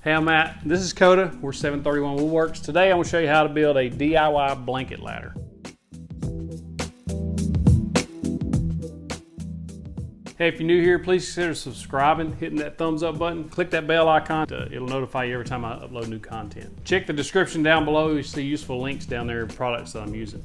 Hey, I'm Matt. This is Coda. We're 731 Woodworks. Today I'm going to show you how to build a DIY blanket ladder. Hey, if you're new here, please consider subscribing, hitting that thumbs up button. Click that bell icon. It'll notify you every time I upload new content. Check the description down below. You see useful links down there of products that I'm using.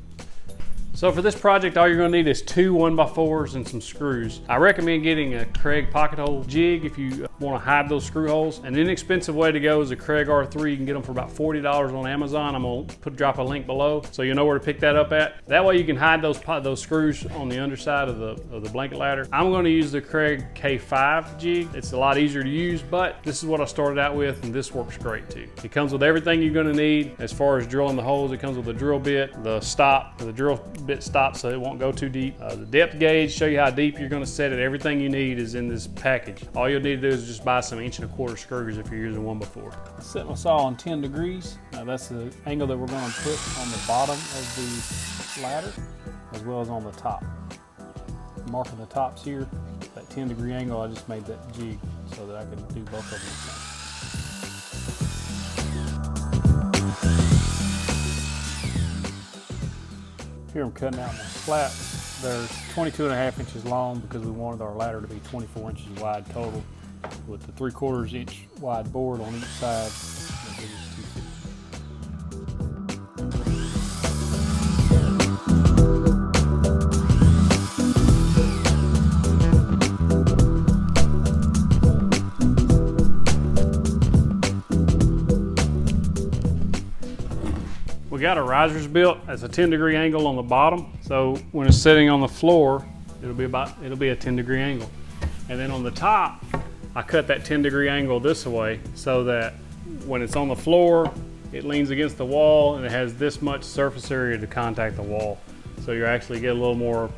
So for this project, all you're going to need is two 1x4s and some screws. I recommend getting a Kreg pocket hole jig if you want to hide those screw holes. An inexpensive way to go is a Kreg R3. You can get them for about $40 on Amazon. I'm going to drop a link below so you know where to pick that up at. That way you can hide those screws on the underside of the blanket ladder. I'm going to use the Kreg K5 jig. It's a lot easier to use, but this is what I started out with, and this works great too. It comes with everything you're going to need as far as drilling the holes. It comes with a drill bit, the stop, the drill bit stop so it won't go too deep. The depth gauge, show you how deep you're going to set it. Everything you need is in this package. All you'll need to do is just buy some 1.25" screws if you're using 1x4. Set my saw on 10 degrees. Now that's the angle that we're going to put on the bottom of the ladder as well as on the top. Marking the tops here, that 10-degree angle, I just made that jig so that I could do both of them. Here I'm cutting out my slats. They're 22.5 inches long because we wanted our ladder to be 24 inches wide total with the 3/4 inch wide board on each side. We got our risers built as a 10-degree angle on the bottom. So when it's sitting on the floor, it'll be a 10-degree angle. And then on the top, I cut that 10-degree angle this way so that when it's on the floor, it leans against the wall and it has this much surface area to contact the wall. So you actually get a little more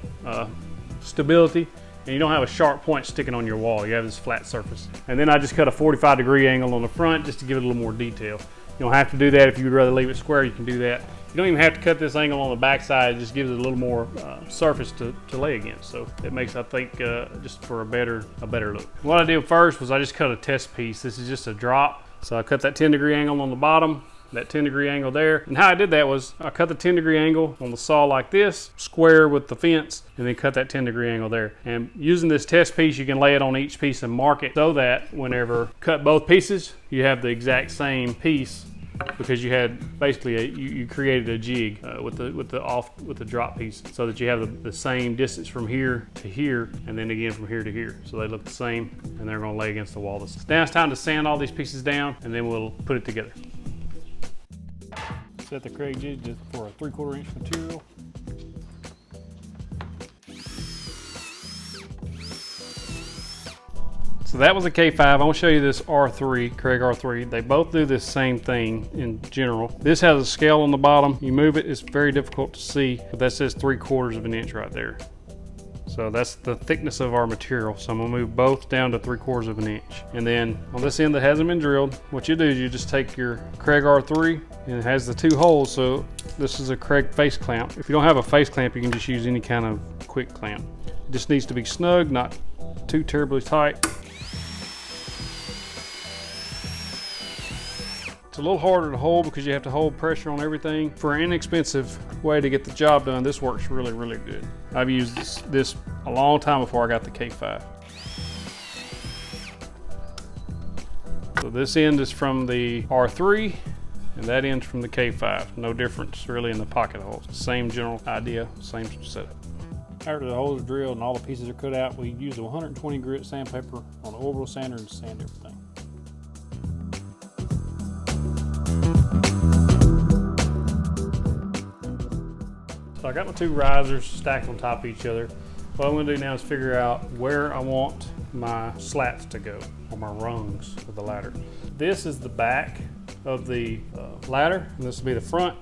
stability, and you don't have a sharp point sticking on your wall. You have this flat surface. And then I just cut a 45-degree angle on the front just to give it a little more detail. You don't have to do that. If you'd rather leave it square, you can do that. You don't even have to cut this angle on the back side. It just gives it a little more surface to lay against. So it makes, I think, just for a better look. What I did first was I just cut a test piece. This is just a drop. So I cut that 10-degree angle on the bottom, that 10-degree angle there. And how I did that was I cut the 10-degree angle on the saw like this, square with the fence, and then cut that 10-degree angle there. And using this test piece, you can lay it on each piece and mark it so that whenever cut both pieces, you have the exact same piece, because you had basically you created a jig with the drop piece so that you have the same distance from here to here, and then again from here to here, so they look the same and they're going to lay against the wall. Now it's time to sand all these pieces down, and then we'll put it together. Set the Kreg jig just for a 3/4 inch material. So that was a K5. I'm going to show you this R3, Kreg R3. They both do this same thing in general. This has a scale on the bottom. You move it, it's very difficult to see, but that says 3/4 inch right there. So that's the thickness of our material. So I'm going to move both down to 3/4 inch. And then on this end that hasn't been drilled, what you do is you just take your Kreg R3, and it has the two holes. So this is a Kreg face clamp. If you don't have a face clamp, you can just use any kind of quick clamp. It just needs to be snug, not too terribly tight. It's a little harder to hold because you have to hold pressure on everything. For an inexpensive way to get the job done, this works really, really good. I've used this a long time before I got the K5. So this end is from the R3, and that end's from the K5. No difference really in the pocket holes. Same general idea, same setup. After the holes are drilled and all the pieces are cut out, we use a 120 grit sandpaper on an orbital sander and sand everything. So I got my two risers stacked on top of each other. What I'm going to do now is figure out where I want my slats to go, or my rungs of the ladder. This is the back of the ladder, and this will be the front.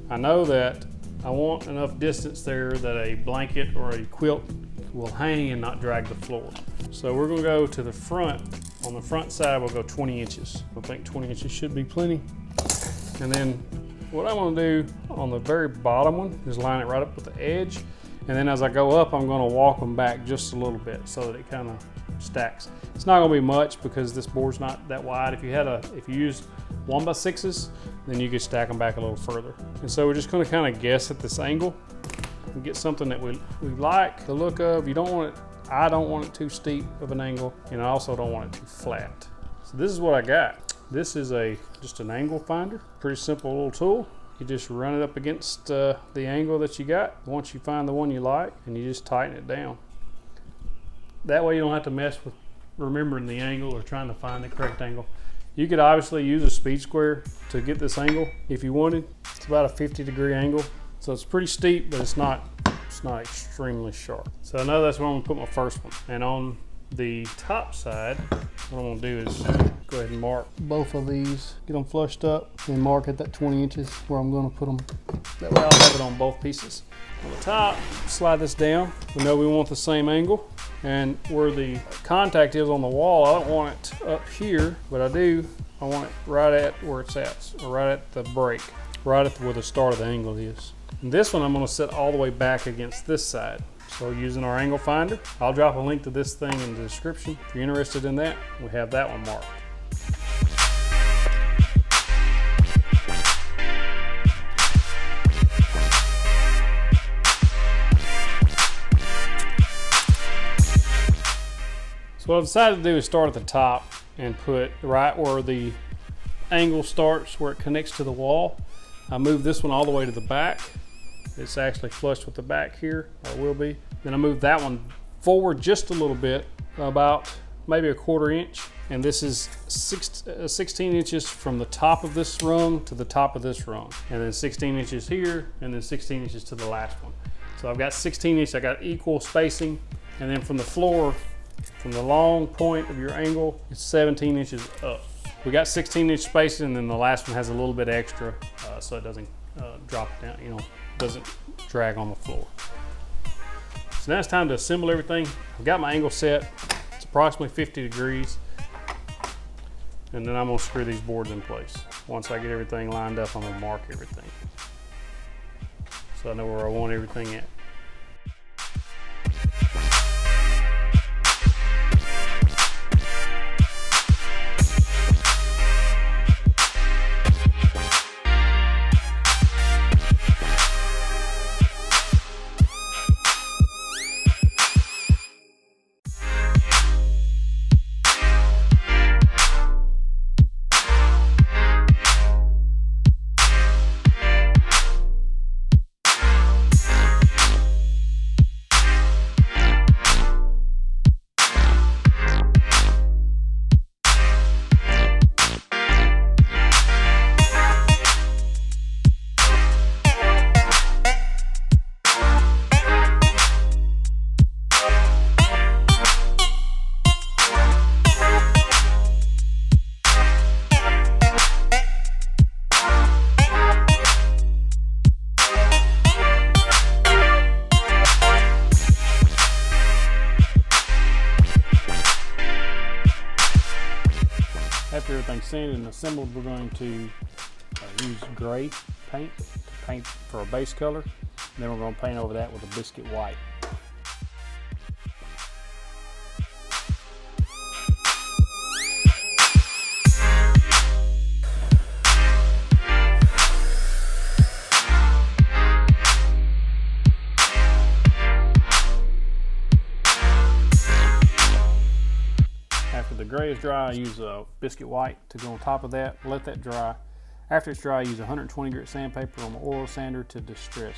I know that I want enough distance there that a blanket or a quilt will hang and not drag the floor. So we're going to go to the front. On the front side, we'll go 20 inches. I think 20 inches should be plenty. And then what I want to do on the very bottom one is line it right up with the edge, and then as I go up, I'm going to walk them back just a little bit so that it kind of stacks. It's not gonna be much because this board's not that wide. If you used 1x6s, then you could stack them back a little further. And so we're just gonna kind of guess at this angle and get something that we like the look of. You don't want it, I don't want it too steep of an angle, and I also don't want it too flat. So this is what I got. This is just an angle finder. Pretty simple little tool. You just run it up against the angle that you got. Once you find the one you like, and you just tighten it down. That way you don't have to mess with remembering the angle or trying to find the correct angle. You could obviously use a speed square to get this angle if you wanted. It's about a 50-degree angle. So it's pretty steep, but it's not extremely sharp. So I know that's where I'm gonna put my first one. And on the top side, what I'm gonna do is go ahead and mark both of these, get them flushed up, and mark at that 20 inches where I'm gonna put them. That way I'll have it on both pieces. On the top, slide this down. We know we want the same angle. And where the contact is on the wall, I don't want it up here, but I want it right at where it's at, or right at the break, right at where the start of the angle is. And this one I'm gonna set all the way back against this side. So using our angle finder, I'll drop a link to this thing in the description. If you're interested in that, we have that one marked. So what I've decided to do is start at the top and put right where the angle starts, where it connects to the wall. I move this one all the way to the back. It's actually flush with the back here, or it will be. Then I move that one forward just a little bit, about maybe a 1/4 inch. And this is 16 inches from the top of this rung to the top of this rung. And then 16 inches here, and then 16 inches to the last one. So I've got 16 inches, I got equal spacing. And then from the floor, from the long point of your angle, it's 17 inches up. We got 16-inch spacing, and then the last one has a little bit extra, so it doesn't drop down, doesn't drag on the floor. So now it's time to assemble everything. I've got my angle set. It's approximately 50 degrees. And then I'm gonna screw these boards in place. Once I get everything lined up, I'm gonna mark everything, so I know where I want everything at. After everything's sanded and assembled, we're going to use gray paint to paint for a base color. And then we're going to paint over that with a biscuit white. After the gray is dry, I use a biscuit white to go on top of that, let that dry. After it's dry, I use 120 grit sandpaper on the oil sander to distress.